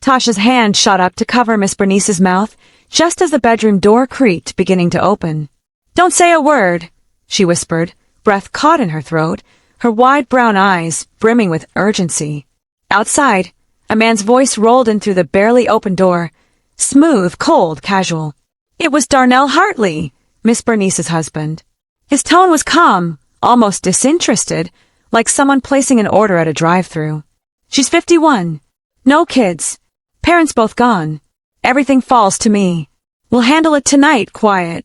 Tasha's hand shot up to cover Miss Bernice's mouth just as the bedroom door creaked, beginning to open. "Don't say a word," she whispered, breath caught in her throat, her wide brown eyes brimming with urgency. Outside, a man's voice rolled in through the barely open door, smooth, cold, casual. It was Darnell Hartley, Miss Bernice's husband. His tone was calm, almost disinterested, like someone placing an order at a drive-thru. "She's 51. No kids. Parents both gone. Everything falls to me. We'll handle it tonight, quiet."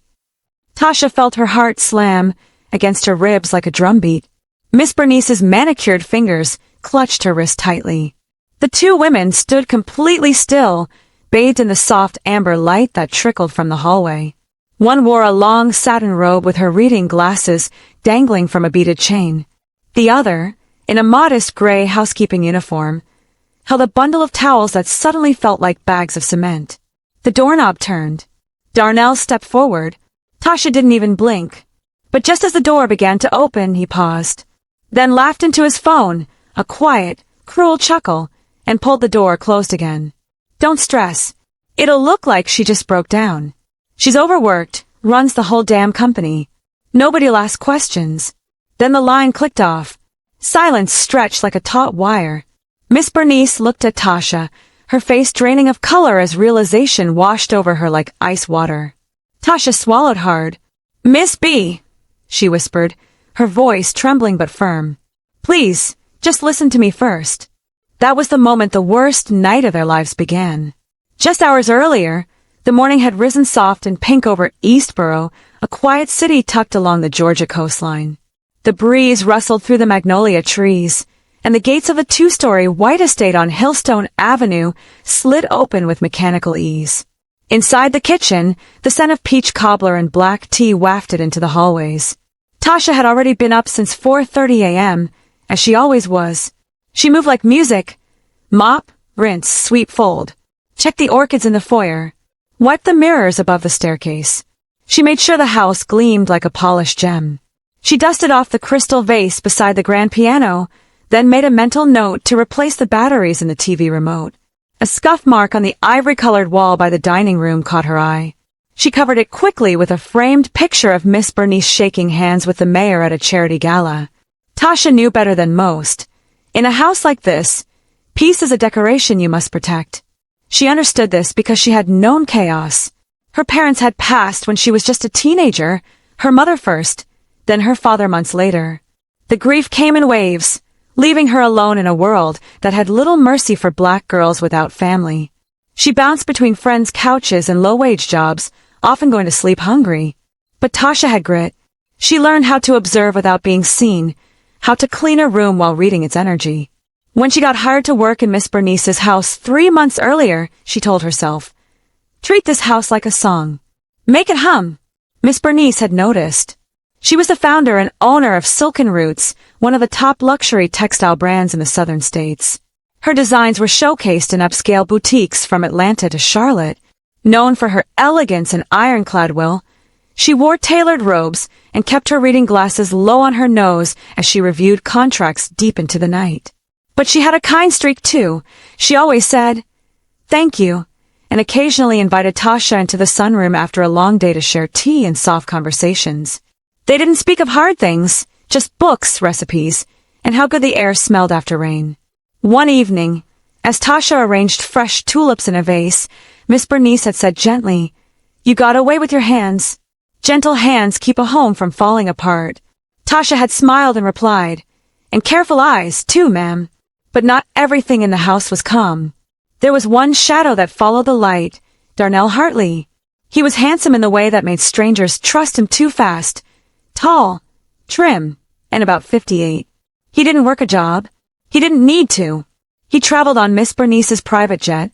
Tasha felt her heart slam against her ribs like a drumbeat. Miss Bernice's manicured fingers clutched her wrist tightly. The two women stood completely still, bathed in the soft amber light that trickled from the hallway. One wore a long satin robe with her reading glasses dangling from a beaded chain. The other, in a modest gray housekeeping uniform, held a bundle of towels that suddenly felt like bags of cement. The doorknob turned. Darnell stepped forward. Tasha didn't even blink. But just as the door began to open, he paused, then laughed into his phone, a quiet, cruel chuckle, and pulled the door closed again. "Don't stress. It'll look like she just broke down. She's overworked, runs the whole damn company. Nobody'll ask questions." Then the line clicked off. Silence stretched like a taut wire. Miss Bernice looked at Tasha, her face draining of color as realization washed over her like ice water. Tasha swallowed hard. "Miss B," she whispered, her voice trembling but firm. "Please, just listen to me first." That was the moment the worst night of their lives began. Just hours earlier, the morning had risen soft and pink over Eastboro, a quiet city tucked along the Georgia coastline. The breeze rustled through the magnolia trees, and the gates of a two-story white estate on Hillstone Avenue slid open with mechanical ease. Inside the kitchen, the scent of peach cobbler and black tea wafted into the hallways. Tasha had already been up since 4:30 a.m., as she always was. She moved like music. Mop, rinse, sweep, fold. Check the orchids in the foyer. Wipe the mirrors above the staircase. She made sure the house gleamed like a polished gem. She dusted off the crystal vase beside the grand piano, then made a mental note to replace the batteries in the TV remote. A scuff mark on the ivory-colored wall by the dining room caught her eye. She covered it quickly with a framed picture of Miss Bernice shaking hands with the mayor at a charity gala. Tasha knew better than most. In a house like this, peace is a decoration you must protect. She understood this because she had known chaos. Her parents had passed when she was just a teenager, her mother first, then her father months later. The grief came in waves, leaving her alone in a world that had little mercy for black girls without family. She bounced between friends' couches and low-wage jobs, often going to sleep hungry. But Tasha had grit. She learned how to observe without being seen, how to clean a room while reading its energy. When she got hired to work in Miss Bernice's house 3 months earlier, she told herself, "Treat this house like a song. Make it hum." Miss Bernice had noticed. She was the founder and owner of Silken Roots, one of the top luxury textile brands in the southern states. Her designs were showcased in upscale boutiques from Atlanta to Charlotte. Known for her elegance and ironclad will, she wore tailored robes and kept her reading glasses low on her nose as she reviewed contracts deep into the night. But she had a kind streak too. She always said, "Thank you," and occasionally invited Tasha into the sunroom after a long day to share tea and soft conversations. They didn't speak of hard things, just books, recipes, and how good the air smelled after rain. One evening, as Tasha arranged fresh tulips in a vase, Miss Bernice had said gently, "You got away with your hands. Gentle hands keep a home from falling apart." Tasha had smiled and replied, "And careful eyes, too, ma'am." But not everything in the house was calm. There was one shadow that followed the light, Darnell Hartley. He was handsome in the way that made strangers trust him too fast. Tall, trim, and about 58. He didn't work a job. He didn't need to. He traveled on Miss Bernice's private jet,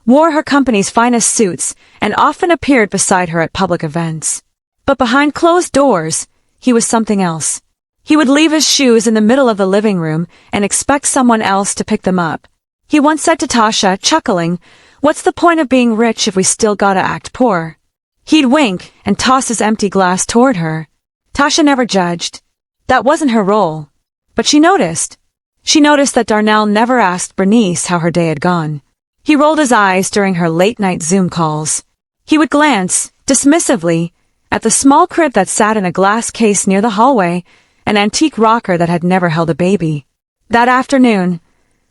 wore her company's finest suits, and often appeared beside her at public events. But behind closed doors, he was something else. He would leave his shoes in the middle of the living room and expect someone else to pick them up. He once said to Tasha, chuckling, "What's the point of being rich if we still gotta act poor?" He'd wink and toss his empty glass toward her. Tasha never judged. That wasn't her role. But she noticed. She noticed that Darnell never asked Bernice how her day had gone. He rolled his eyes during her late-night Zoom calls. He would glance, dismissively, at the small crib that sat in a glass case near the hallway, an antique rocker that had never held a baby. That afternoon,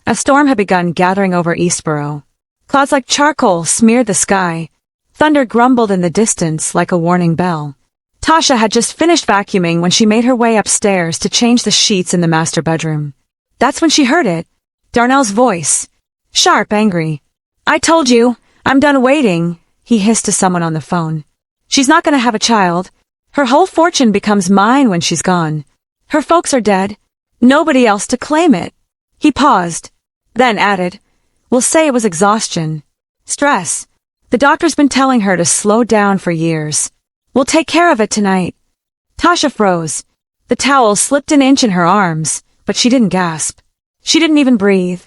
a storm had begun gathering over Eastborough. Clouds like charcoal smeared the sky. Thunder grumbled in the distance like a warning bell. Tasha had just finished vacuuming when she made her way upstairs to change the sheets in the master bedroom. That's when she heard it. Darnell's voice. Sharp, angry. "I told you, I'm done waiting," he hissed to someone on the phone. "She's not going to have a child. Her whole fortune becomes mine when she's gone. Her folks are dead. Nobody else to claim it." He paused, then added, "We'll say it was exhaustion. Stress. The doctor's been telling her to slow down for years. We'll take care of it tonight." Tasha froze. The towel slipped an inch in her arms, but she didn't gasp. She didn't even breathe.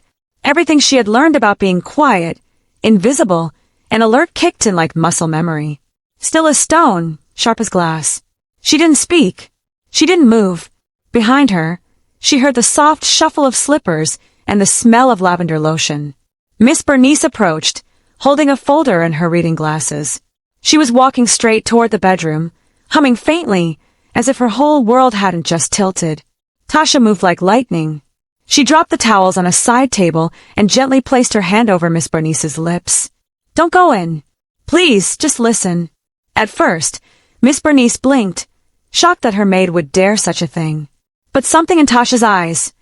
Everything she had learned about being quiet, invisible, and alert kicked in like muscle memory. Still as stone, sharp as glass. She didn't speak. She didn't move. Behind her, she heard the soft shuffle of slippers and the smell of lavender lotion. Miss Bernice approached, holding a folder in her reading glasses. She was walking straight toward the bedroom, humming faintly, as if her whole world hadn't just tilted. Tasha moved like lightning. She dropped the towels on a side table and gently placed her hand over Miss Bernice's lips. "Don't go in. Please, just listen." At first, Miss Bernice blinked, shocked that her maid would dare such a thing. But something in Tasha's eyes,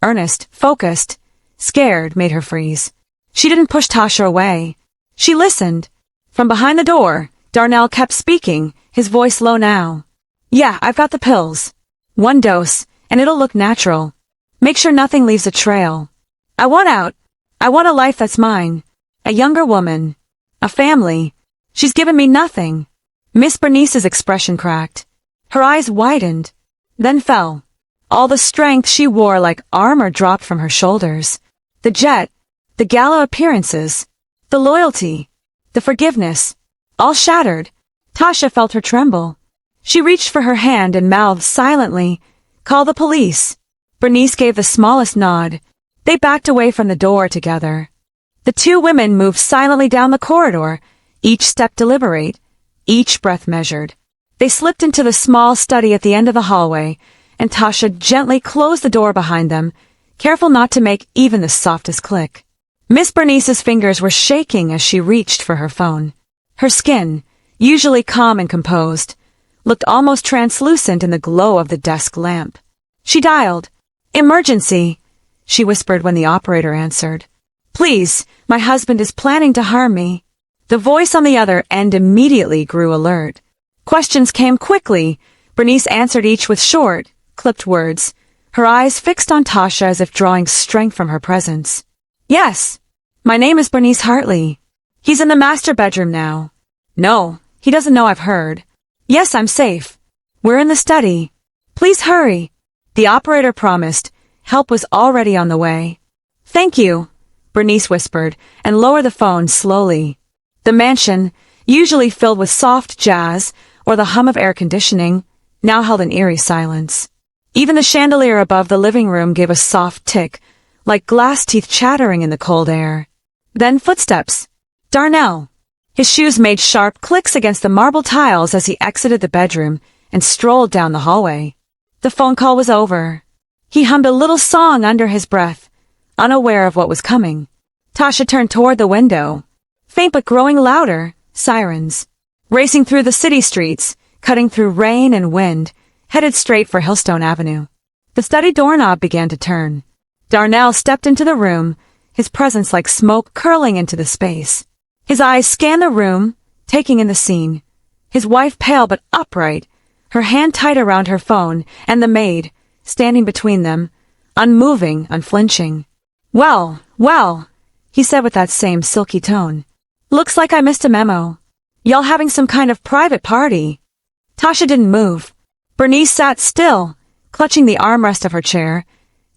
earnest, focused, scared, made her freeze. She didn't push Tasha away. She listened. From behind the door, Darnell kept speaking, his voice low now. "Yeah, I've got the pills. 1 dose, and it'll look natural. Make sure nothing leaves a trail. I want out. I want a life that's mine. A younger woman. A family. She's given me nothing." Miss Bernice's expression cracked. Her eyes widened, then fell. All the strength she wore like armor dropped from her shoulders. The jet, the gala appearances, the loyalty, the forgiveness, all shattered. Tasha felt her tremble. She reached for her hand and mouthed silently, "Call the police." Bernice gave the smallest nod. They backed away from the door together. The two women moved silently down the corridor, each step deliberate, each breath measured. They slipped into the small study at the end of the hallway, and Tasha gently closed the door behind them, careful not to make even the softest click. Miss Bernice's fingers were shaking as she reached for her phone. Her skin, usually calm and composed, looked almost translucent in the glow of the desk lamp. She dialed. "Emergency," she whispered when the operator answered. "Please, my husband is planning to harm me." The voice on the other end immediately grew alert. Questions came quickly. Bernice answered each with short, clipped words, her eyes fixed on Tasha as if drawing strength from her presence. "Yes, my name is Bernice Hartley. He's in the master bedroom now." "No, he doesn't know I've heard." "Yes, I'm safe. We're in the study. Please hurry." The operator promised. Help was already on the way. "Thank you," Bernice whispered, and lowered the phone slowly. The mansion, usually filled with soft jazz or the hum of air conditioning, now held an eerie silence. Even the chandelier above the living room gave a soft tick, like glass teeth chattering in the cold air. Then footsteps. Darnell. His shoes made sharp clicks against the marble tiles as he exited the bedroom and strolled down the hallway. The phone call was over. He hummed a little song under his breath, unaware of what was coming. Tasha turned toward the window. Faint but growing louder, sirens. Racing through the city streets, cutting through rain and wind, headed straight for Hillstone Avenue. The study doorknob began to turn. Darnell stepped into the room, his presence like smoke curling into the space. His eyes scanned the room, taking in the scene. His wife pale but upright, her hand tight around her phone, and the maid, standing between them, unmoving, unflinching. Well, he said with that same silky tone. "Looks like I missed a memo. Y'all having some kind of private party." Tasha didn't move. Bernice sat still, clutching the armrest of her chair,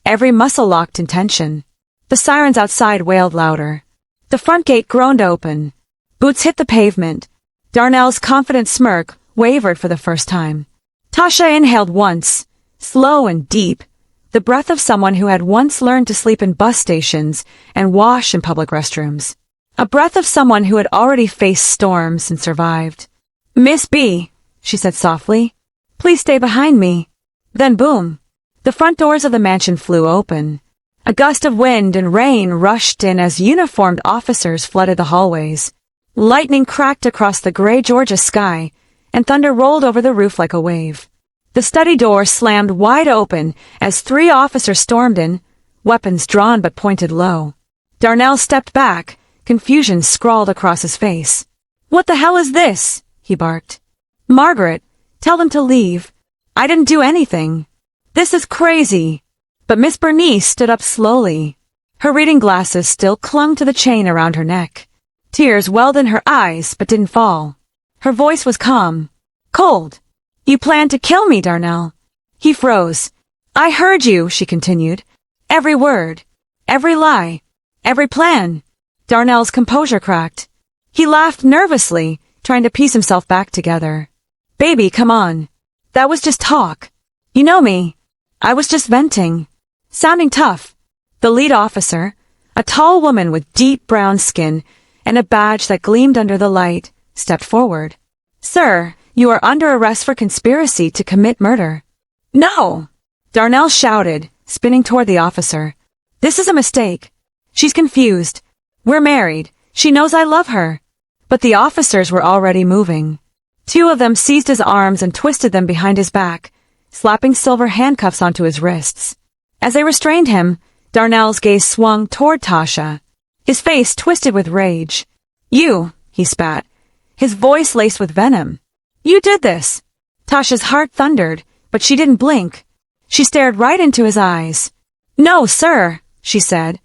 every muscle locked in tension. The sirens outside wailed louder. The front gate groaned open. Boots hit the pavement. Darnell's confident smirk wavered for the first time. Tasha inhaled once, slow and deep, the breath of someone who had once learned to sleep in bus stations and wash in public restrooms. a breath of someone who had already faced storms and survived. "Miss B," she said softly, "please stay behind me." Then boom, the front doors of the mansion flew open. A gust of wind and rain rushed in as uniformed officers flooded the hallways. Lightning cracked across the gray Georgia sky, and thunder rolled over the roof like a wave. The study door slammed wide open as 3 officers stormed in, weapons drawn but pointed low. Darnell stepped back, confusion scrawled across his face. "What the hell is this?" he barked. "Margaret, tell them to leave. I didn't do anything. This is crazy." But Miss Bernice stood up slowly. Her reading glasses still clung to the chain around her neck. Tears welled in her eyes but didn't fall. Her voice was calm. "Cold. You planned to kill me, Darnell." He froze. "I heard you," she continued. "Every word. Every lie. Every plan." Darnell's composure cracked. He laughed nervously, trying to piece himself back together. "Baby, come on. That was just talk. You know me. I was just venting." Sounding tough, the lead officer, a tall woman with deep brown skin and a badge that gleamed under the light, stepped forward. "Sir, you are under arrest for conspiracy to commit murder." "No!" Darnell shouted, spinning toward the officer. "This is a mistake. She's confused. We're married. She knows I love her." But the officers were already moving. 2 of them seized his arms and twisted them behind his back, slapping silver handcuffs onto his wrists. As they restrained him, Darnell's gaze swung toward Tasha. His face twisted with rage. "You," he spat, his voice laced with venom. "You did this." Tasha's heart thundered, but she didn't blink. She stared right into his eyes. "No, sir," she said,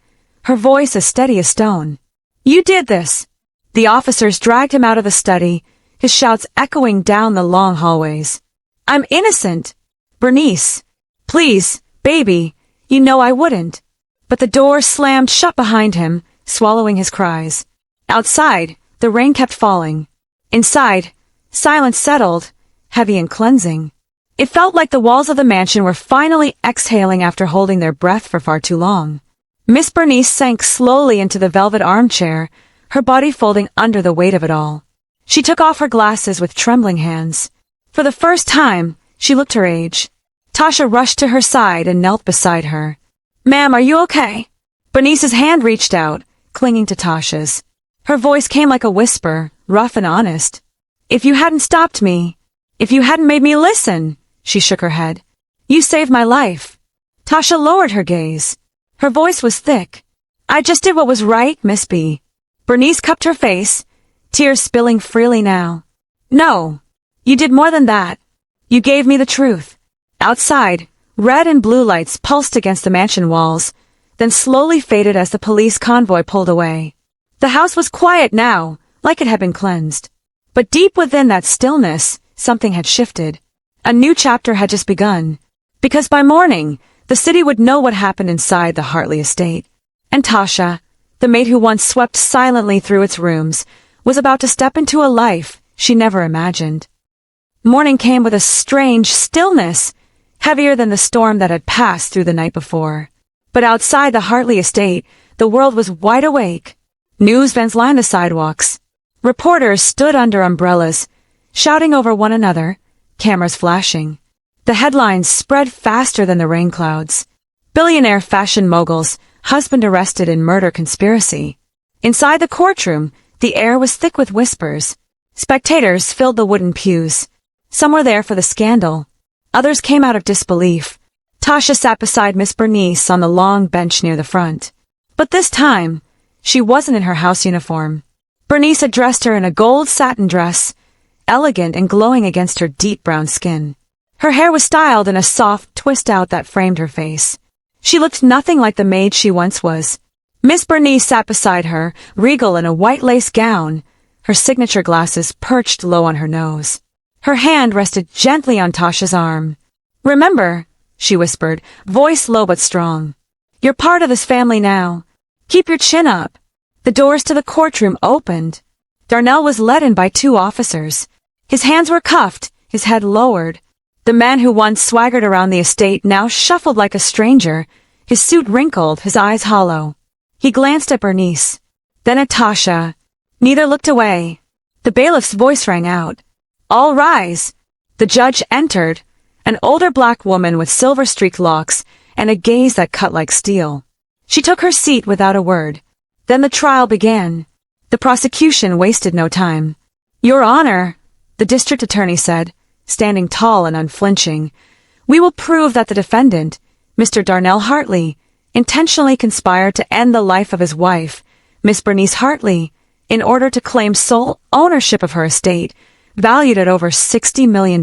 her voice as steady as stone. "You did this." The officers dragged him out of the study, his shouts echoing down the long hallways. "I'm innocent. Bernice. Please, baby, you know I wouldn't." But the door slammed shut behind him, swallowing his cries. Outside, the rain kept falling. Inside, silence settled, heavy and cleansing. It felt like the walls of the mansion were finally exhaling after holding their breath for far too long. Miss Bernice sank slowly into the velvet armchair, her body folding under the weight of it all. She took off her glasses with trembling hands. For the first time, she looked her age. Tasha rushed to her side and knelt beside her. "Ma'am, are you okay?" Bernice's hand reached out, clinging to Tasha's. Her voice came like a whisper, rough and honest. "If you hadn't stopped me, if you hadn't made me listen," she shook her head. "You saved my life." Tasha lowered her gaze. Her voice was thick. "I just did what was right, Miss B." Bernice cupped her face, tears spilling freely now. "No, you did more than that. You gave me the truth." Outside, red and blue lights pulsed against the mansion walls, then slowly faded as the police convoy pulled away. The house was quiet now, like it had been cleansed. But deep within that stillness, something had shifted. A new chapter had just begun. Because by morning, the city would know what happened inside the Hartley estate. And Tasha, the maid who once swept silently through its rooms, was about to step into a life she never imagined. Morning came with a strange stillness, heavier than the storm that had passed through the night before. But outside the Hartley estate, the world was wide awake. News vans lined the sidewalks. Reporters stood under umbrellas, shouting over one another, cameras flashing. The headlines spread faster than the rain clouds. Billionaire fashion moguls, husband arrested in murder conspiracy. Inside the courtroom, the air was thick with whispers. Spectators filled the wooden pews. Some were there for the scandal. Others came out of disbelief. Tasha sat beside Miss Bernice on the long bench near the front. But this time, she wasn't in her house uniform. Bernice had dressed her in a gold satin dress, elegant and glowing against her deep brown skin. Her hair was styled in a soft twist-out that framed her face. She looked nothing like the maid she once was. Miss Bernice sat beside her, regal in a white lace gown, her signature glasses perched low on her nose. Her hand rested gently on Tasha's arm. "Remember," she whispered, voice low but strong. "You're part of this family now. Keep your chin up." The doors to the courtroom opened. Darnell was led in by 2 officers. His hands were cuffed, his head lowered. The man who once swaggered around the estate now shuffled like a stranger, his suit wrinkled, his eyes hollow. He glanced at Bernice. then at Tasha. Neither looked away. The bailiff's voice rang out. All rise. The judge entered, an older black woman with silver-streaked locks and a gaze that cut like steel. She took her seat without a word. Then the trial began. The prosecution wasted no time. Your Honor, the district attorney said, standing tall and unflinching, we will prove that the defendant, Mr. Darnell Hartley, intentionally conspired to end the life of his wife, Miss Bernice Hartley, in order to claim sole ownership of her estate, valued at over $60 million.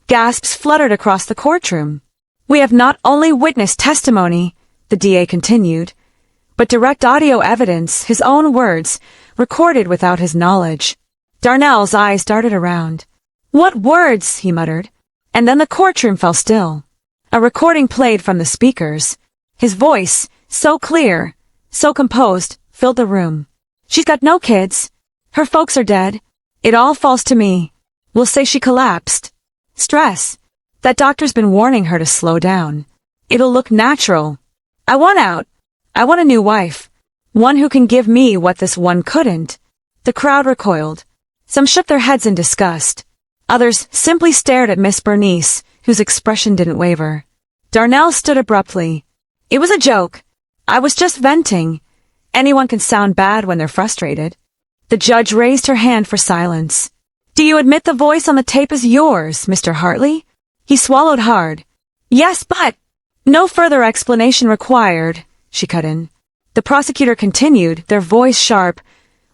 Gasps fluttered across the courtroom. We have not only witnessed testimony, the DA continued, but direct audio evidence, his own words, recorded without his knowledge. Darnell's eyes darted around. What words? He muttered. And then the courtroom fell still. A recording played from the speakers. His voice, so clear, so composed, filled the room. She's got no kids. Her folks are dead. It all falls to me. We'll say she collapsed. Stress. That doctor's been warning her to slow down. It'll look natural. I want out. I want a new wife. One who can give me what this one couldn't. The crowd recoiled. Some shook their heads in disgust. Others simply stared at Miss Bernice, whose expression didn't waver. Darnell stood abruptly. It was a joke. I was just venting. Anyone can sound bad when they're frustrated. The judge raised her hand for silence. Do you admit the voice on the tape is yours, Mr. Hartley? He swallowed hard. Yes, but... No further explanation required, she cut in. The prosecutor continued, their voice sharp.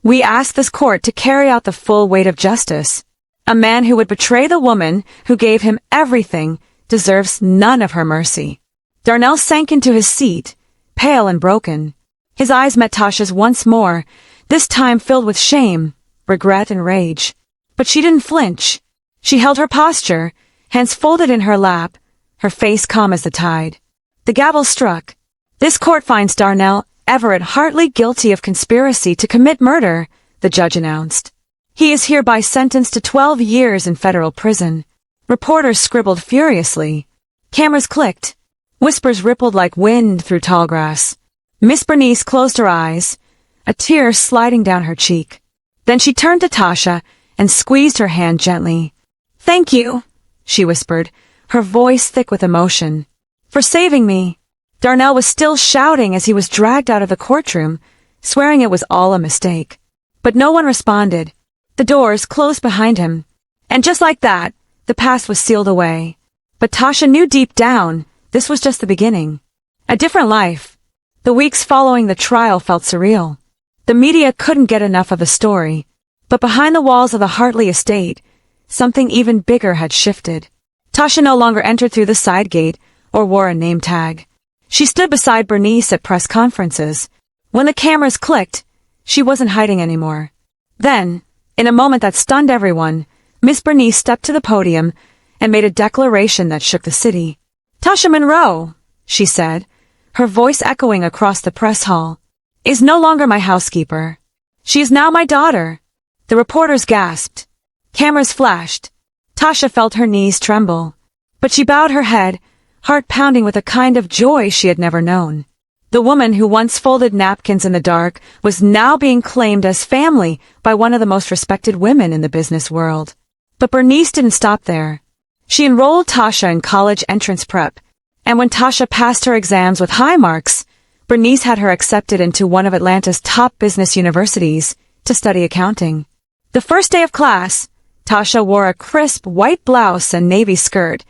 We ask this court to carry out the full weight of justice. A man who would betray the woman who gave him everything deserves none of her mercy. Darnell sank into his seat, pale and broken. His eyes met Tasha's once more, this time filled with shame, regret and rage. But she didn't flinch. She held her posture, hands folded in her lap, her face calm as the tide. The gavel struck. This court finds Darnell Everett Hartley guilty of conspiracy to commit murder, the judge announced. He is hereby sentenced to 12 years in federal prison. Reporters scribbled furiously. Cameras clicked. Whispers rippled like wind through tall grass. Miss Bernice closed her eyes, a tear sliding down her cheek. Then she turned to Tasha and squeezed her hand gently. Thank you, she whispered, her voice thick with emotion. For saving me. Darnell was still shouting as he was dragged out of the courtroom, swearing it was all a mistake. But no one responded. The doors closed behind him. And just like that, the past was sealed away. But Tasha knew deep down, this was just the beginning. A different life. The weeks following the trial felt surreal. The media couldn't get enough of the story. But behind the walls of the Hartley estate, something even bigger had shifted. Tasha no longer entered through the side gate or wore a name tag. She stood beside Bernice at press conferences. When the cameras clicked, she wasn't hiding anymore. Then, in a moment that stunned everyone, Miss Bernice stepped to the podium and made a declaration that shook the city. Tasha Monroe, she said, her voice echoing across the press hall, is no longer my housekeeper. She is now my daughter. The reporters gasped. Cameras flashed. Tasha felt her knees tremble. But she bowed her head, heart pounding with a kind of joy she had never known. The woman who once folded napkins in the dark was now being claimed as family by one of the most respected women in the business world. But Bernice didn't stop there. She enrolled Tasha in college entrance prep, and when Tasha passed her exams with high marks, Bernice had her accepted into one of Atlanta's top business universities to study accounting. The first day of class, Tasha wore a crisp white blouse and navy skirt,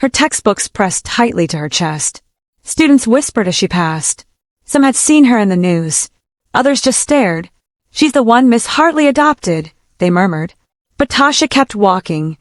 her textbooks pressed tightly to her chest. Students whispered as she passed. Some had seen her in the news. Others just stared. She's the one Miss Hartley adopted, they murmured. But Tasha kept walking,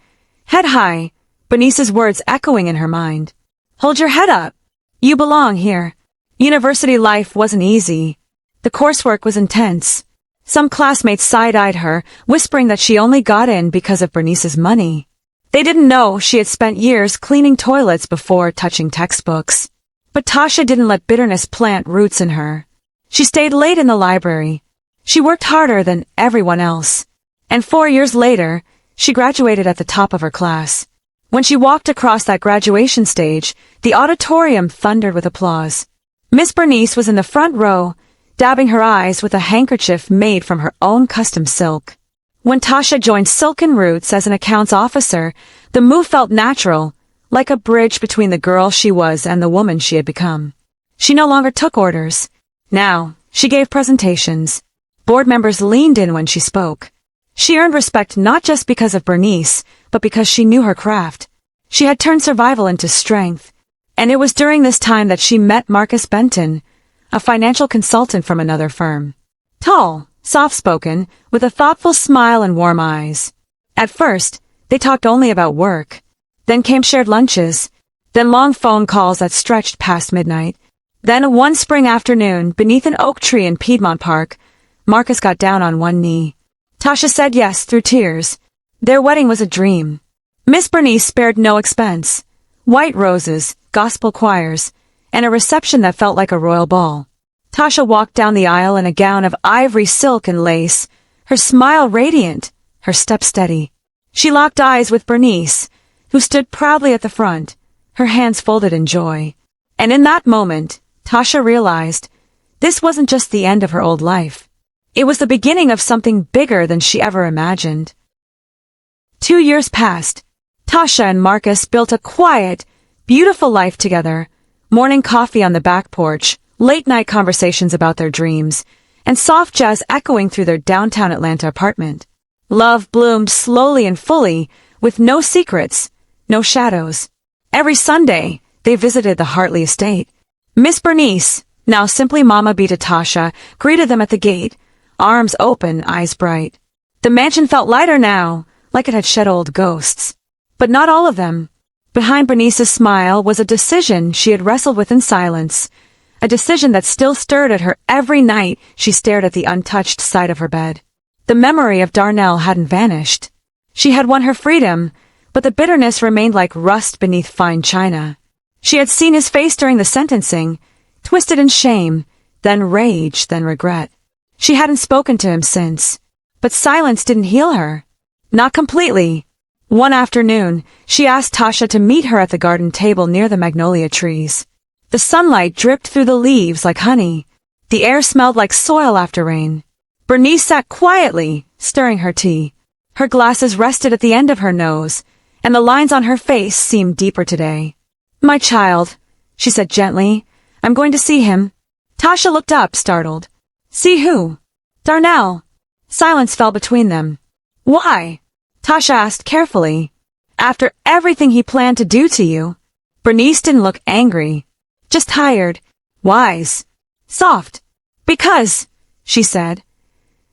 head high, Bernice's words echoing in her mind. Hold your head up. You belong here. University life wasn't easy. The coursework was intense. Some classmates side-eyed her, whispering that she only got in because of Bernice's money. They didn't know she had spent years cleaning toilets before touching textbooks. But Tasha didn't let bitterness plant roots in her. She stayed late in the library. She worked harder than everyone else. And 4 years later, she graduated at the top of her class. When she walked across that graduation stage, the auditorium thundered with applause. Miss Bernice was in the front row, dabbing her eyes with a handkerchief made from her own custom silk. When Tasha joined Silken Roots as an accounts officer, the move felt natural, like a bridge between the girl she was and the woman she had become. She no longer took orders. Now, she gave presentations. Board members leaned in when she spoke. She earned respect not just because of Bernice, but because she knew her craft. She had turned survival into strength. And it was during this time that she met Marcus Benton, a financial consultant from another firm. Tall, soft-spoken, with a thoughtful smile and warm eyes. At first, they talked only about work. Then came shared lunches. Then long phone calls that stretched past midnight. Then one spring afternoon, beneath an oak tree in Piedmont Park, Marcus got down on one knee. Tasha said yes through tears. Their wedding was a dream. Miss Bernice spared no expense. White roses, gospel choirs, and a reception that felt like a royal ball. Tasha walked down the aisle in a gown of ivory silk and lace, her smile radiant, her step steady. She locked eyes with Bernice, who stood proudly at the front, her hands folded in joy. And in that moment, Tasha realized this wasn't just the end of her old life. It was the beginning of something bigger than she ever imagined. 2 years passed. Tasha and Marcus built a quiet, beautiful life together. Morning coffee on the back porch, late-night conversations about their dreams, and soft jazz echoing through their downtown Atlanta apartment. Love bloomed slowly and fully, with no secrets, no shadows. Every Sunday, they visited the Hartley estate. Miss Bernice, now simply Mama B to Tasha, greeted them at the gate, arms open, eyes bright. The mansion felt lighter now, like it had shed old ghosts. But not all of them. Behind Bernice's smile was a decision she had wrestled with in silence, a decision that still stirred at her every night she stared at the untouched side of her bed. The memory of Darnell hadn't vanished. She had won her freedom, but the bitterness remained like rust beneath fine china. She had seen his face during the sentencing, twisted in shame, then rage, then regret. She hadn't spoken to him since, but silence didn't heal her. Not completely. One afternoon, she asked Tasha to meet her at the garden table near the magnolia trees. The sunlight dripped through the leaves like honey. The air smelled like soil after rain. Bernice sat quietly, stirring her tea. Her glasses rested at the end of her nose, and the lines on her face seemed deeper today. "My child," she said gently, "I'm going to see him." Tasha looked up, startled. "See who?" "Darnell." Silence fell between them. "Why?" Tasha asked carefully. "After everything he planned to do to you." Bernice didn't look angry, just tired, wise, soft. "Because," she said,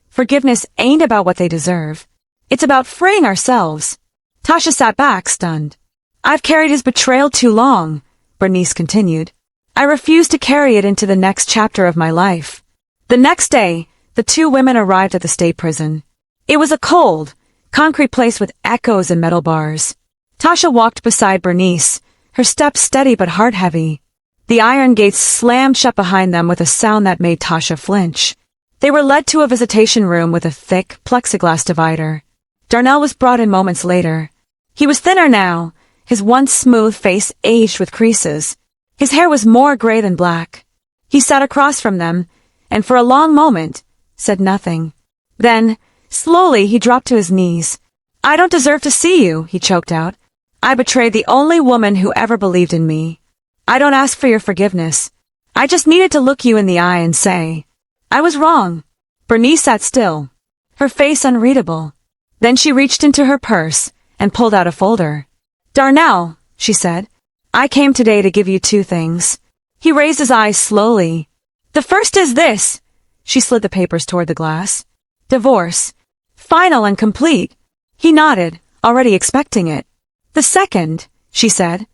"forgiveness ain't about what they deserve. It's about freeing ourselves." Tasha sat back, stunned. "I've carried his betrayal too long," Bernice continued. "I refuse to carry it into the next chapter of my life." The next day, the two women arrived at the state prison. It was a cold, concrete place with echoes and metal bars. Tasha walked beside Bernice, her steps steady but heart-heavy. The iron gates slammed shut behind them with a sound that made Tasha flinch. They were led to a visitation room with a thick plexiglass divider. Darnell was brought in moments later. He was thinner now, his once smooth face aged with creases. His hair was more gray than black. He sat across from them, and for a long moment, said nothing. Then, slowly, he dropped to his knees. "I don't deserve to see you," he choked out. "I betrayed the only woman who ever believed in me. I don't ask for your forgiveness. I just needed to look you in the eye and say, I was wrong." Bernice sat still, her face unreadable. Then she reached into her purse and pulled out a folder. "Darnell," she said, "I came today to give you 2 things." He raised his eyes slowly. "The first is this." She slid the papers toward the glass. "Divorce. Final and complete." He nodded, already expecting it. "The second," she said,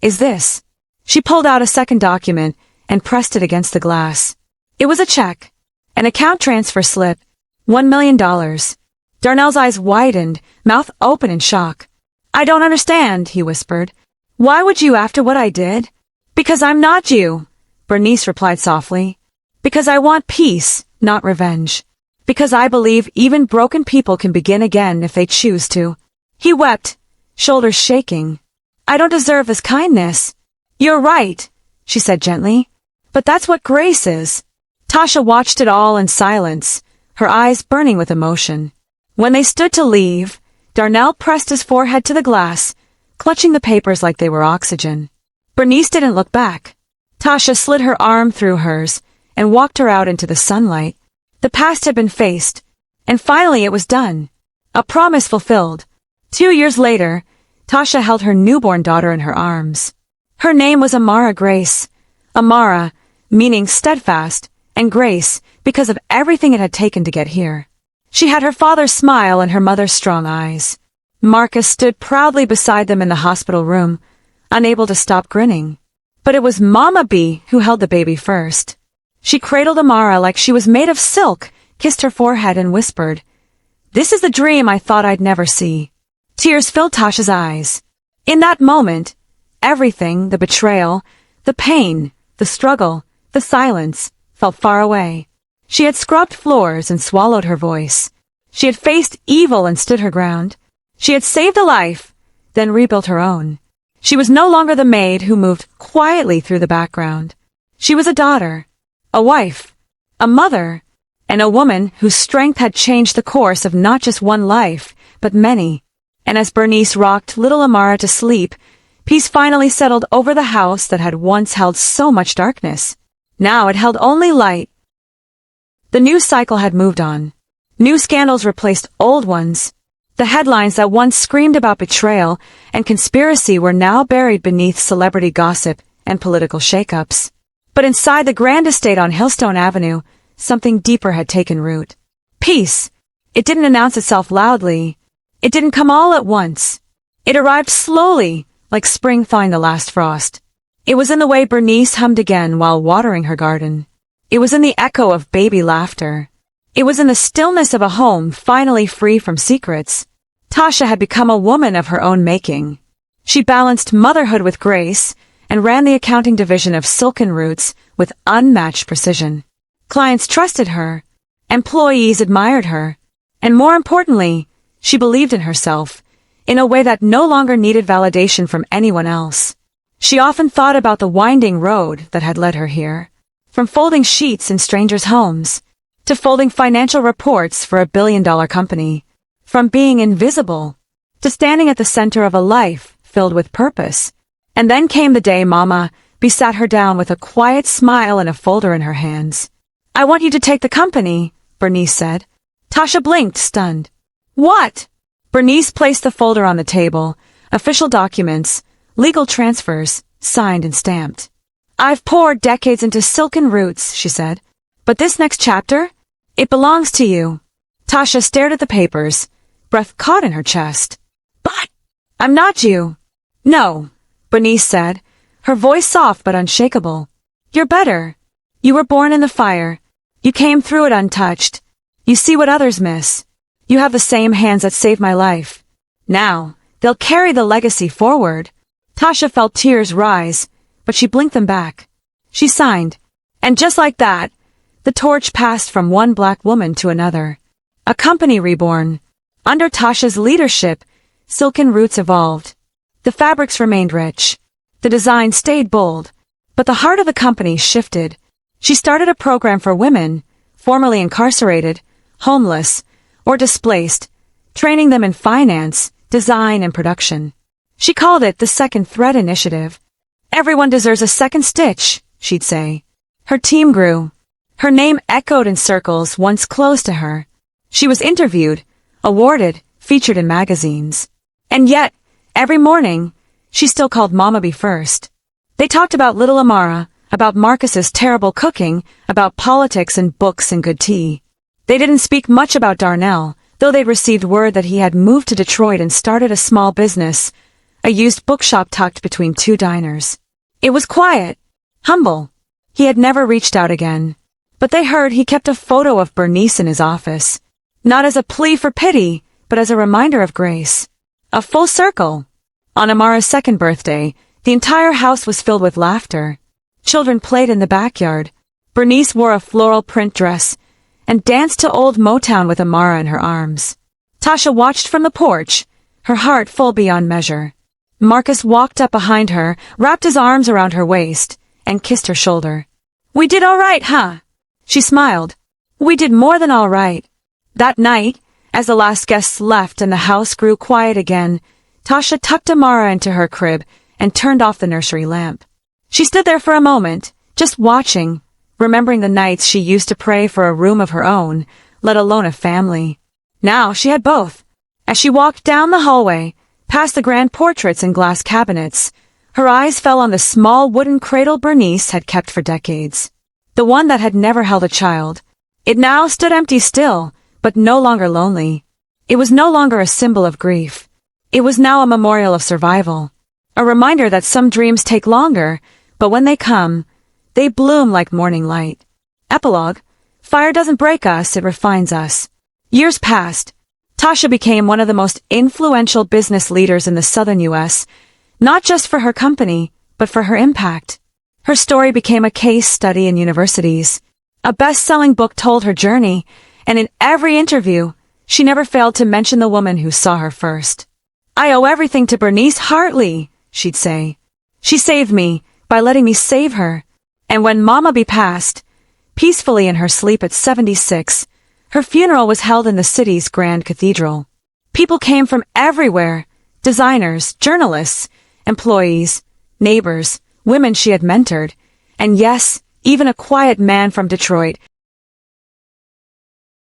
"is this." She pulled out a second document and pressed it against the glass. It was a check, an account transfer slip, $1 million. Darnell's eyes widened, mouth open in shock. "I don't understand," he whispered. "Why would you after what I did?" "Because I'm not you," Bernice replied softly. "Because I want peace, not revenge. Because I believe even broken people can begin again if they choose to." He wept, shoulders shaking. "I don't deserve this kindness." "You're right," she said gently. "But that's what grace is." Tasha watched it all in silence, her eyes burning with emotion. When they stood to leave, Darnell pressed his forehead to the glass, clutching the papers like they were oxygen. Bernice didn't look back. Tasha slid her arm through hers and walked her out into the sunlight. The past had been faced, and finally it was done. A promise fulfilled. 2 years later, Tasha held her newborn daughter in her arms. Her name was Amara Grace. Amara, meaning steadfast, and Grace, because of everything it had taken to get here. She had her father's smile and her mother's strong eyes. Marcus stood proudly beside them in the hospital room, unable to stop grinning. But it was Mama B who held the baby first. She cradled Amara like she was made of silk, kissed her forehead and whispered, "This is the dream I thought I'd never see." Tears filled Tasha's eyes. In that moment, everything, the betrayal, the pain, the struggle, the silence, felt far away. She had scrubbed floors and swallowed her voice. She had faced evil and stood her ground. She had saved a life, then rebuilt her own. She was no longer the maid who moved quietly through the background. She was a daughter, a wife, a mother, and a woman whose strength had changed the course of not just one life, but many. And as Bernice rocked little Amara to sleep, peace finally settled over the house that had once held so much darkness. Now it held only light. The news cycle had moved on. New scandals replaced old ones. The headlines that once screamed about betrayal and conspiracy were now buried beneath celebrity gossip and political shakeups. But inside the grand estate on Hillstone Avenue, something deeper had taken root. Peace. It didn't announce itself loudly. It didn't come all at once. It arrived slowly, like spring thawing the last frost. It was in the way Bernice hummed again while watering her garden. It was in the echo of baby laughter. It was in the stillness of a home finally free from secrets. Tasha had become a woman of her own making. She balanced motherhood with grace and ran the accounting division of Silken Roots with unmatched precision. Clients trusted her, employees admired her, and more importantly, she believed in herself in a way that no longer needed validation from anyone else. She often thought about the winding road that had led her here, from folding sheets in strangers' homes to folding financial reports for $1 billion company, from being invisible to standing at the center of a life filled with purpose. And then came the day Mama B sat her down with a quiet smile and a folder in her hands. "I want you to take the company," Bernice said. Tasha blinked, stunned. "What?" Bernice placed the folder on the table, official documents, legal transfers, signed and stamped. "I've poured decades into Silken Roots," she said. "But this next chapter? It belongs to you." Tasha stared at the papers, breath caught in her chest. "But I'm not you." "No," Bernice said, her voice soft but unshakable. "You're better. You were born in the fire. You came through it untouched. You see what others miss. You have the same hands that saved my life. Now, they'll carry the legacy forward." Tasha felt tears rise, but she blinked them back. She signed, and just like that, the torch passed from one black woman to another. A company reborn. Under Tasha's leadership, Silken Roots evolved. The fabrics remained rich. The design stayed bold, but the heart of the company shifted. She started a program for women, formerly incarcerated, homeless, or displaced, training them in finance, design, and production. She called it the Second Thread Initiative. "Everyone deserves a second stitch," she'd say. Her team grew. Her name echoed in circles once close to her. She was interviewed, awarded, featured in magazines. And yet, every morning, she still called Mama B first. They talked about little Amara, about Marcus's terrible cooking, about politics and books and good tea. They didn't speak much about Darnell, though they'd received word that he had moved to Detroit and started a small business, a used bookshop tucked between two diners. It was quiet, humble. He had never reached out again. But they heard he kept a photo of Bernice in his office, not as a plea for pity, but as a reminder of grace. A full circle. On Amara's second birthday, the entire house was filled with laughter. Children played in the backyard. Bernice wore a floral print dress and danced to old Motown with Amara in her arms. Tasha watched from the porch, her heart full beyond measure. Marcus walked up behind her, wrapped his arms around her waist, and kissed her shoulder. "We did all right, huh?" She smiled. We did more than all right. That night, as the last guests left and the house grew quiet again, Tasha tucked Amara into her crib and turned off the nursery lamp. She stood there for a moment, just watching, remembering the nights she used to pray for a room of her own, let alone a family. Now she had both. As she walked down the hallway, past the grand portraits and glass cabinets, her eyes fell on the small wooden cradle Bernice had kept for decades. The one that had never held a child. It now stood empty still, but no longer lonely. It was no longer a symbol of grief. It was now a memorial of survival. A reminder that some dreams take longer, but when they come, they bloom like morning light. Epilogue. Fire doesn't break us, it refines us. Years passed. Tasha became one of the most influential business leaders in the southern U.S., not just for her company, but for her impact. Her story became a case study in universities. A best-selling book told her journey, and in every interview, she never failed to mention the woman who saw her first. I owe everything to Bernice Hartley, she'd say. She saved me by letting me save her. And when Mama B passed, peacefully in her sleep at 76, her funeral was held in the city's grand cathedral. People came from everywhere, designers, journalists, employees, neighbors, women she had mentored, and yes, even a quiet man from Detroit